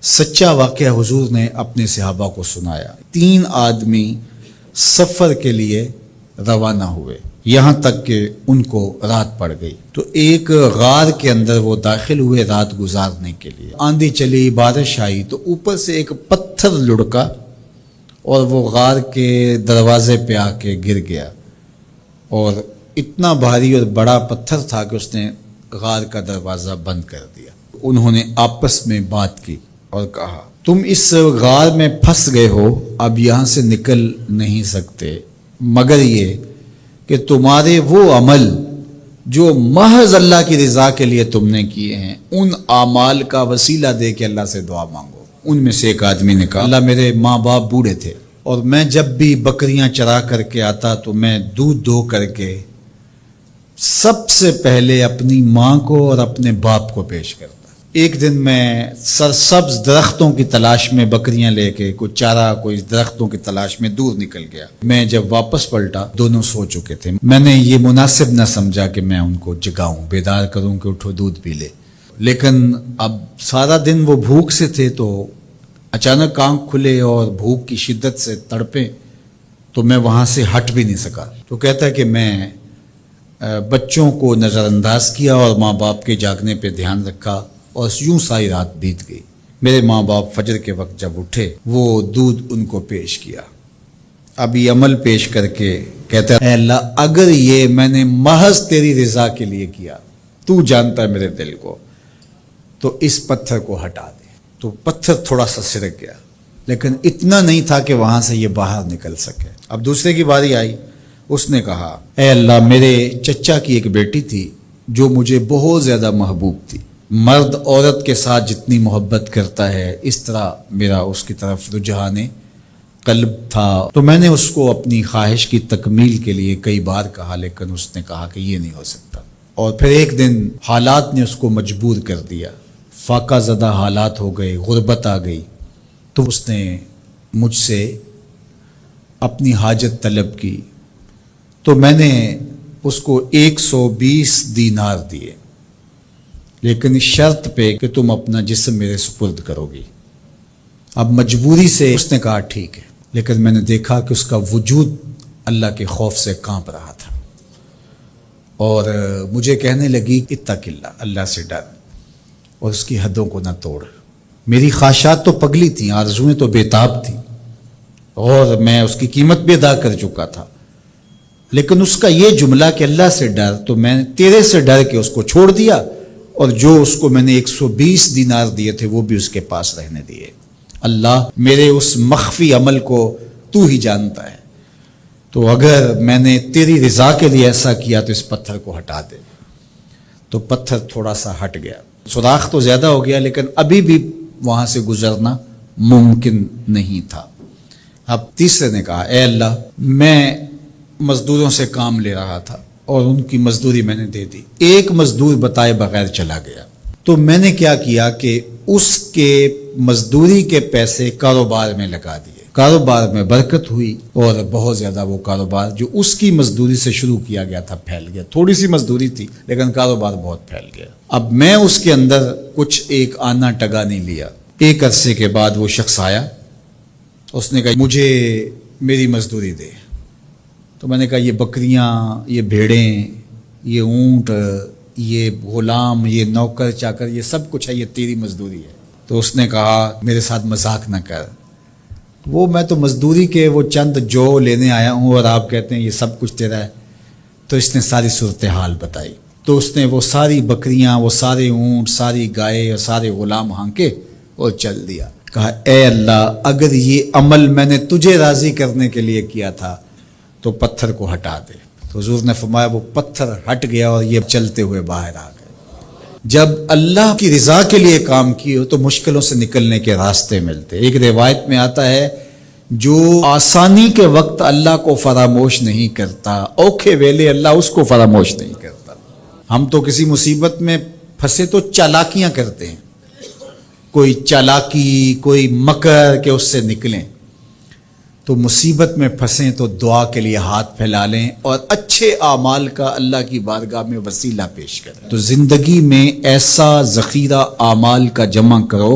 سچا واقعہ حضور نے اپنے صحابہ کو سنایا۔ 3 آدمی سفر کے لیے روانہ ہوئے، یہاں تک کہ ان کو رات پڑ گئی، تو ایک غار کے اندر وہ داخل ہوئے رات گزارنے کے لیے۔ آندھی چلی، بارش آئی، تو اوپر سے ایک پتھر لڑکا اور وہ غار کے دروازے پہ آ کے گر گیا، اور اتنا بھاری اور بڑا پتھر تھا کہ اس نے غار کا دروازہ بند کر دیا۔ انہوں نے آپس میں بات کی اور کہا، تم اس غار میں پھنس گئے ہو، اب یہاں سے نکل نہیں سکتے مگر یہ کہ تمہارے وہ عمل جو محض اللہ کی رضا کے لیے تم نے کیے ہیں، ان اعمال کا وسیلہ دے کے اللہ سے دعا مانگو۔ ان میں سے ایک آدمی نے کہا، اللہ میرے ماں باپ بوڑھے تھے، اور میں جب بھی بکریاں چرا کر کے آتا تو میں دودھ دو کر کے سب سے پہلے اپنی ماں کو اور اپنے باپ کو پیش کرتا۔ ایک دن میں سرسبز درختوں کی تلاش میں بکریاں لے کے کوئی چارہ، کوئی درختوں کی تلاش میں دور نکل گیا۔ میں جب واپس پلٹا، دونوں سو چکے تھے۔ میں نے یہ مناسب نہ سمجھا کہ میں ان کو جگاؤں، بیدار کروں کہ اٹھو دودھ پی لے، لیکن اب سارا دن وہ بھوک سے تھے، تو اچانک آنکھ کھلے اور بھوک کی شدت سے تڑپے، تو میں وہاں سے ہٹ بھی نہیں سکا۔ تو کہتا ہے کہ میں بچوں کو نظر انداز کیا اور ماں باپ کے جاگنے پہ دھیان رکھا، اور یوں ساری رات بیت گئی۔ میرے ماں باپ فجر کے وقت جب اٹھے، وہ دودھ ان کو پیش کیا۔ اب یہ عمل پیش کر کے کہتا ہے، اے اللہ، اگر یہ میں نے محض تیری رضا کے لیے کیا، تو جانتا ہے میرے دل کو، تو اس پتھر کو ہٹا دے۔ تو پتھر تھوڑا سا سرک گیا، لیکن اتنا نہیں تھا کہ وہاں سے یہ باہر نکل سکے۔ اب دوسرے کی باری آئی، اس نے کہا، اے اللہ، میرے چچا کی ایک بیٹی تھی جو مجھے بہت زیادہ محبوب تھی۔ مرد عورت کے ساتھ جتنی محبت کرتا ہے، اس طرح میرا اس کی طرف رجحان قلب تھا، تو میں نے اس کو اپنی خواہش کی تکمیل کے لیے کئی بار کہا، لیکن اس نے کہا کہ یہ نہیں ہو سکتا۔ اور پھر ایک دن حالات نے اس کو مجبور کر دیا، فاقہ زدہ حالات ہو گئے، غربت آ گئی، تو اس نے مجھ سے اپنی حاجت طلب کی، تو میں نے اس کو 120 دینار دیے، لیکن اس شرط پہ کہ تم اپنا جسم میرے سپرد کرو گی۔ اب مجبوری سے اس نے کہا ٹھیک ہے، لیکن میں نے دیکھا کہ اس کا وجود اللہ کے خوف سے کانپ رہا تھا، اور مجھے کہنے لگی، اتق اللہ، اللہ سے ڈر، اور اس کی حدوں کو نہ توڑ۔ میری خواہشات تو پگلی تھیں، آرزویں تو بےتاب تھیں، اور میں اس کی قیمت بھی ادا کر چکا تھا، لیکن اس کا یہ جملہ کہ اللہ سے ڈر، تو میں نے تیرے سے ڈر کے اس کو چھوڑ دیا، اور جو اس کو میں نے 120 دینار دیے تھے وہ بھی اس کے پاس رہنے دیے۔ اللہ، میرے اس مخفی عمل کو تو ہی جانتا ہے، تو اگر میں نے تیری رضا کے لیے ایسا کیا تو اس پتھر کو ہٹا دے۔ تو پتھر تھوڑا سا ہٹ گیا، سوراخ تو زیادہ ہو گیا، لیکن ابھی بھی وہاں سے گزرنا ممکن نہیں تھا۔ اب تیسرے نے کہا، اے اللہ، میں مزدوروں سے کام لے رہا تھا اور ان کی مزدوری میں نے دے دی، ایک مزدور بتائے بغیر چلا گیا، تو میں نے کیا کیا کہ اس کے مزدوری کے پیسے کاروبار میں لگا دیے۔ کاروبار میں برکت ہوئی، اور بہت زیادہ وہ کاروبار جو اس کی مزدوری سے شروع کیا گیا تھا پھیل گیا۔ تھوڑی سی مزدوری تھی، لیکن کاروبار بہت پھیل گیا۔ اب میں اس کے اندر کچھ ایک آنا ٹگا نہیں لیا۔ ایک عرصے کے بعد وہ شخص آیا، اس نے کہا، مجھے میری مزدوری دے۔ تو میں نے کہا، یہ بکریاں، یہ بھیڑیں، یہ اونٹ، یہ غلام، یہ نوکر چاکر، یہ سب کچھ ہے، یہ تیری مزدوری ہے۔ تو اس نے کہا، میرے ساتھ مذاق نہ کر، وہ میں تو مزدوری کے وہ چند جو لینے آیا ہوں، اور آپ کہتے ہیں یہ سب کچھ تیرا ہے۔ تو اس نے ساری صورتحال بتائی، تو اس نے وہ ساری بکریاں، وہ سارے اونٹ، ساری گائے اور سارے غلام ہانکے اور چل دیا۔ کہا، اے اللہ، اگر یہ عمل میں نے تجھے راضی کرنے کے لیے کیا تھا تو پتھر کو ہٹا دے۔ تو حضور نے فرمایا، وہ پتھر ہٹ گیا اور یہ چلتے ہوئے باہر آ گئے۔ جب اللہ کی رضا کے لیے کام کیے تو مشکلوں سے نکلنے کے راستے ملتے۔ ایک روایت میں آتا ہے، جو آسانی کے وقت اللہ کو فراموش نہیں کرتا، اوکھے ویلے اللہ اس کو فراموش نہیں کرتا۔ ہم تو کسی مصیبت میں پھنسے تو چالاکیاں کرتے ہیں، کوئی چالاکی، کوئی مکر کہ اس سے نکلیں۔ تو مصیبت میں پھنسیں تو دعا کے لیے ہاتھ پھیلا لیں، اور اچھے اعمال کا اللہ کی بارگاہ میں وسیلہ پیش کریں۔ تو زندگی میں ایسا ذخیرہ اعمال کا جمع کرو